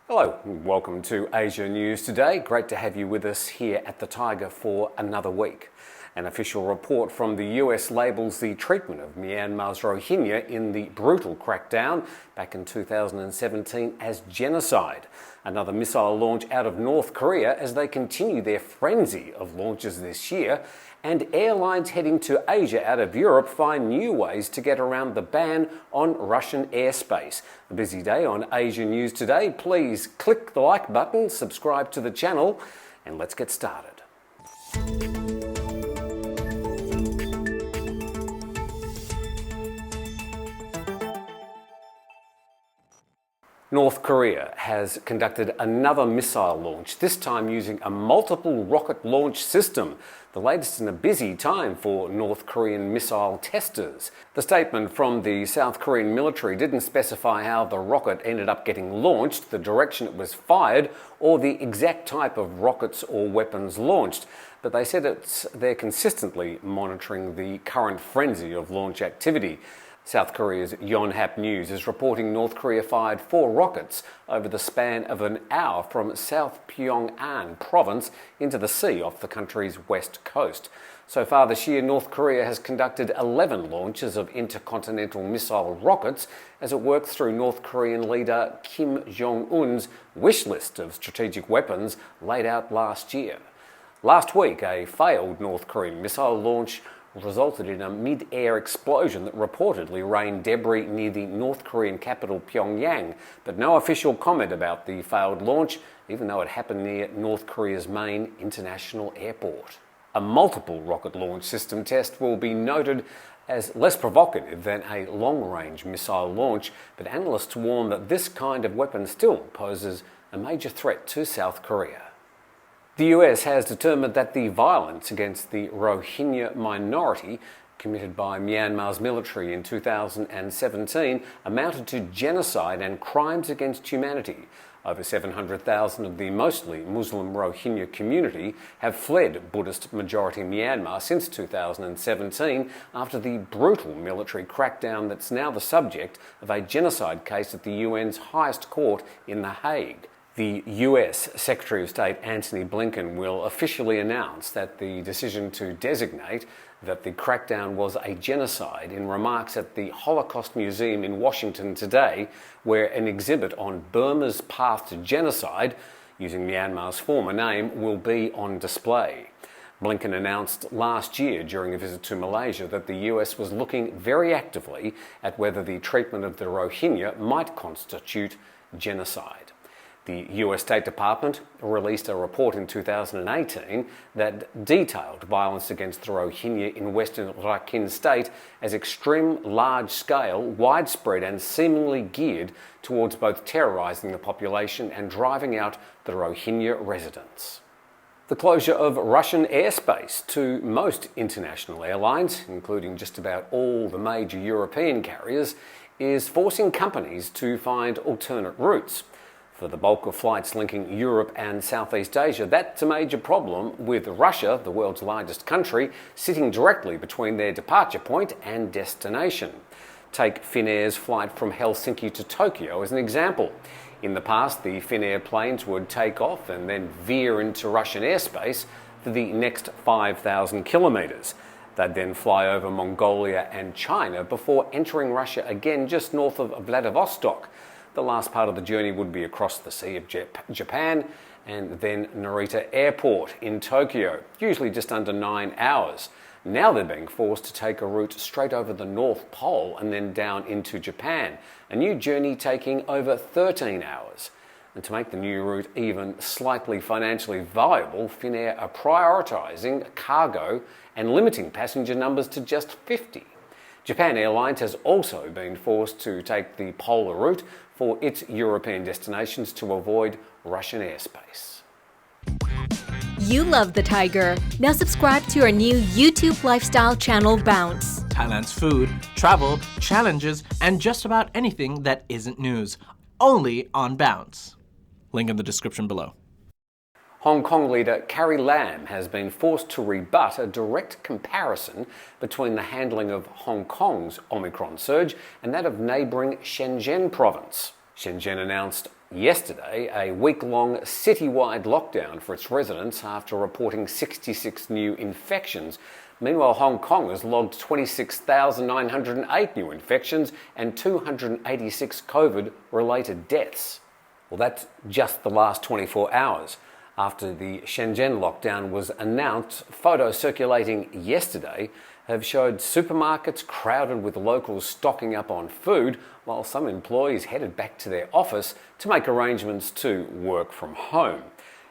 Hello, and welcome to Asia News Today. Great to have you with us here at the Thaiger for another week. An official report from the US labels the treatment of Myanmar's Rohingya in the brutal crackdown back in 2017 as genocide. Another missile launch out of North Korea as they continue their frenzy of launches this year. And airlines heading to Asia out of Europe find new ways to get around the ban on Russian airspace. A busy day on Asia News Today. Please click the like button, subscribe to the channel, and let's get started. North Korea has conducted another missile launch, this time using a multiple rocket launch system, the latest in a busy time for North Korean missile testers. The statement from the South Korean military didn't specify how the rocket ended up getting launched, the direction it was fired, or the exact type of rockets or weapons launched, but they said they're consistently monitoring the current frenzy of launch activity. South Korea's Yonhap News is reporting North Korea fired 4 rockets over the span of an hour from South Pyongan province into the sea off the country's west coast. So far this year, North Korea has conducted 11 launches of intercontinental missile rockets as it works through North Korean leader Kim Jong-un's wish list of strategic weapons laid out last year. Last week, a failed North Korean missile launch resulted in a mid-air explosion that reportedly rained debris near the North Korean capital Pyongyang, but no official comment about the failed launch, even though it happened near North Korea's main international airport. A multiple rocket launch system test will be noted as less provocative than a long-range missile launch, but analysts warn that this kind of weapon still poses a major threat to South Korea. The US has determined that the violence against the Rohingya minority committed by Myanmar's military in 2017 amounted to genocide and crimes against humanity. Over 700,000 of the mostly Muslim Rohingya community have fled Buddhist-majority Myanmar since 2017 after the brutal military crackdown that's now the subject of a genocide case at the UN's highest court in The Hague. The US Secretary of State Antony Blinken will officially announce that the decision to designate that the crackdown was a genocide in remarks at the Holocaust Museum in Washington today, where an exhibit on Burma's path to genocide, using Myanmar's former name, will be on display. Blinken announced last year during a visit to Malaysia that the US was looking very actively at whether the treatment of the Rohingya might constitute genocide. The US State Department released a report in 2018 that detailed violence against the Rohingya in western Rakhine state as extreme, large-scale, widespread and seemingly geared towards both terrorising the population and driving out the Rohingya residents. The closure of Russian airspace to most international airlines, including just about all the major European carriers, is forcing companies to find alternate routes. For the bulk of flights linking Europe and Southeast Asia, that's a major problem, with Russia, the world's largest country, sitting directly between their departure point and destination. Take Finnair's flight from Helsinki to Tokyo as an example. In the past, the Finnair planes would take off and then veer into Russian airspace for the next 5,000 kilometres. They'd then fly over Mongolia and China before entering Russia again just north of Vladivostok. The last part of the journey would be across the Sea of Japan and then Narita Airport in Tokyo, usually just under 9 hours. Now they're being forced to take a route straight over the North Pole and then down into Japan, a new journey taking over 13 hours. And to make the new route even slightly financially viable, Finnair are prioritising cargo and limiting passenger numbers to just 50. Japan Airlines has also been forced to take the polar route for its European destinations to avoid Russian airspace. You love the Thaiger. Now subscribe to our new YouTube lifestyle channel, Bounce. Thailand's food, travel, challenges, and just about anything that isn't news. Only on Bounce. Link in the description below. Hong Kong leader Carrie Lam has been forced to rebut a direct comparison between the handling of Hong Kong's Omicron surge and that of neighbouring Shenzhen province. Shenzhen announced yesterday a week-long citywide lockdown for its residents after reporting 66 new infections. Meanwhile, Hong Kong has logged 26,908 new infections and 286 COVID-related deaths. Well, that's just the last 24 hours. After the Shenzhen lockdown was announced, photos circulating yesterday have showed supermarkets crowded with locals stocking up on food, while some employees headed back to their office to make arrangements to work from home.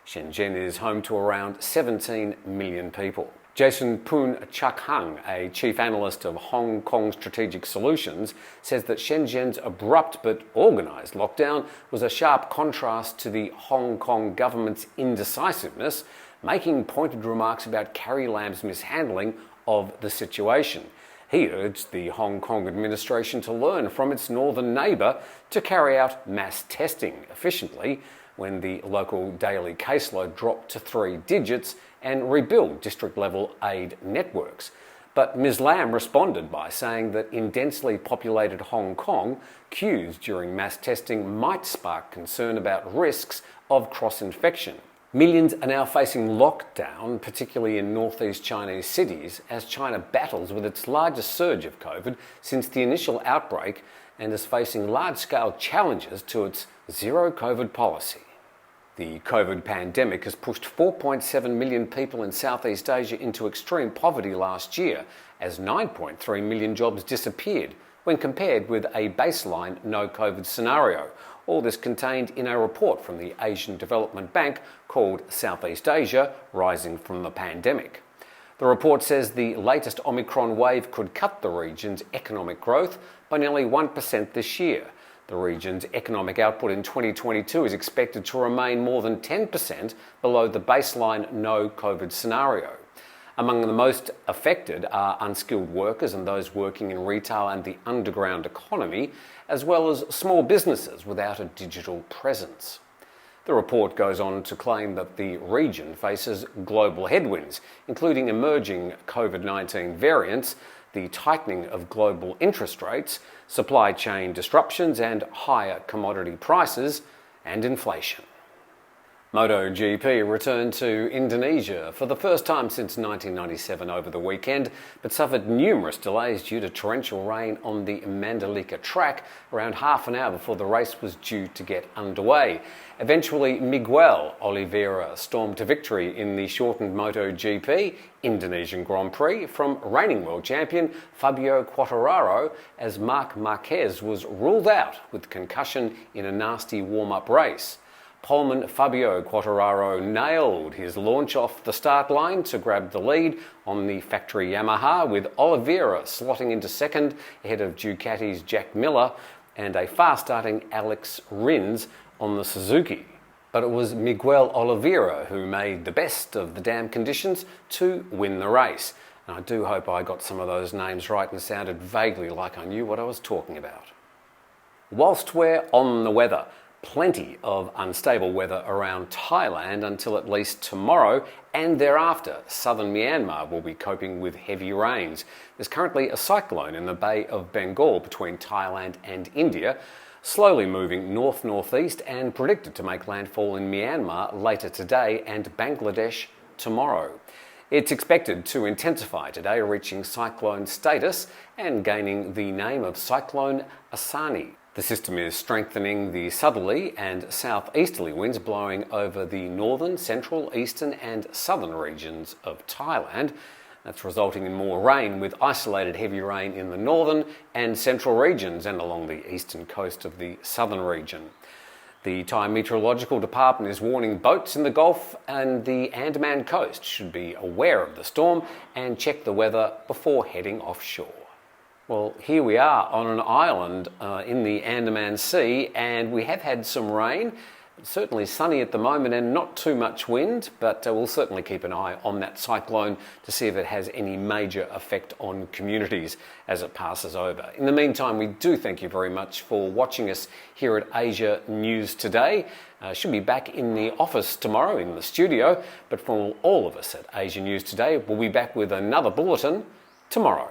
Shenzhen is home to around 17 million people. Jason Poon Chak-hung, a chief analyst of Hong Kong Strategic Solutions, says that Shenzhen's abrupt but organised lockdown was a sharp contrast to the Hong Kong government's indecisiveness, making pointed remarks about Carrie Lam's mishandling of the situation. He urged the Hong Kong administration to learn from its northern neighbour to carry out mass testing efficiently when the local daily caseload dropped to 3 digits and rebuild district-level aid networks. But Ms Lam responded by saying that in densely populated Hong Kong, queues during mass testing might spark concern about risks of cross-infection. Millions are now facing lockdown, particularly in northeast Chinese cities, as China battles with its largest surge of COVID since the initial outbreak and is facing large-scale challenges to its zero-COVID policy. The COVID pandemic has pushed 4.7 million people in Southeast Asia into extreme poverty last year, as 9.3 million jobs disappeared when compared with a baseline no-COVID scenario. All this contained in a report from the Asian Development Bank called Southeast Asia, Rising from the Pandemic. The report says the latest Omicron wave could cut the region's economic growth by nearly 1% this year. The region's economic output in 2022 is expected to remain more than 10% below the baseline no-COVID scenario. Among the most affected are unskilled workers and those working in retail and the underground economy, as well as small businesses without a digital presence. The report goes on to claim that the region faces global headwinds, including emerging COVID-19 variants, the tightening of global interest rates, supply chain disruptions and higher commodity prices, and inflation. MotoGP returned to Indonesia for the first time since 1997 over the weekend, but suffered numerous delays due to torrential rain on the Mandalika track around half an hour before the race was due to get underway. Eventually, Miguel Oliveira stormed to victory in the shortened MotoGP Indonesian Grand Prix from reigning world champion Fabio Quartararo, as Marc Marquez was ruled out with concussion in a nasty warm-up race. Poleman Fabio Quartararo nailed his launch off the start line to grab the lead on the factory Yamaha, with Oliveira slotting into second ahead of Ducati's Jack Miller and a fast-starting Alex Rins on the Suzuki. But it was Miguel Oliveira who made the best of the damn conditions to win the race. And I do hope I got some of those names right and sounded vaguely like I knew what I was talking about. Whilst we're on the weather, plenty of unstable weather around Thailand until at least tomorrow, and thereafter southern Myanmar will be coping with heavy rains. There's currently a cyclone in the Bay of Bengal between Thailand and India, slowly moving north-northeast and predicted to make landfall in Myanmar later today and Bangladesh tomorrow. It's expected to intensify today, reaching cyclone status and gaining the name of Cyclone Asani. The system is strengthening the southerly and southeasterly winds blowing over the northern, central, eastern and southern regions of Thailand. That's resulting in more rain, with isolated heavy rain in the northern and central regions and along the eastern coast of the southern region. The Thai Meteorological Department is warning boats in the Gulf and the Andaman coast should be aware of the storm and check the weather before heading offshore. Well, here we are on an island in the Andaman Sea, and we have had some rain. It's certainly sunny at the moment and not too much wind, but we'll certainly keep an eye on that cyclone to see if it has any major effect on communities as it passes over. In the meantime, we do thank you very much for watching us here at Asia News Today. Should be back in the office tomorrow in the studio, but from all of us at Asia News Today, we'll be back with another bulletin tomorrow.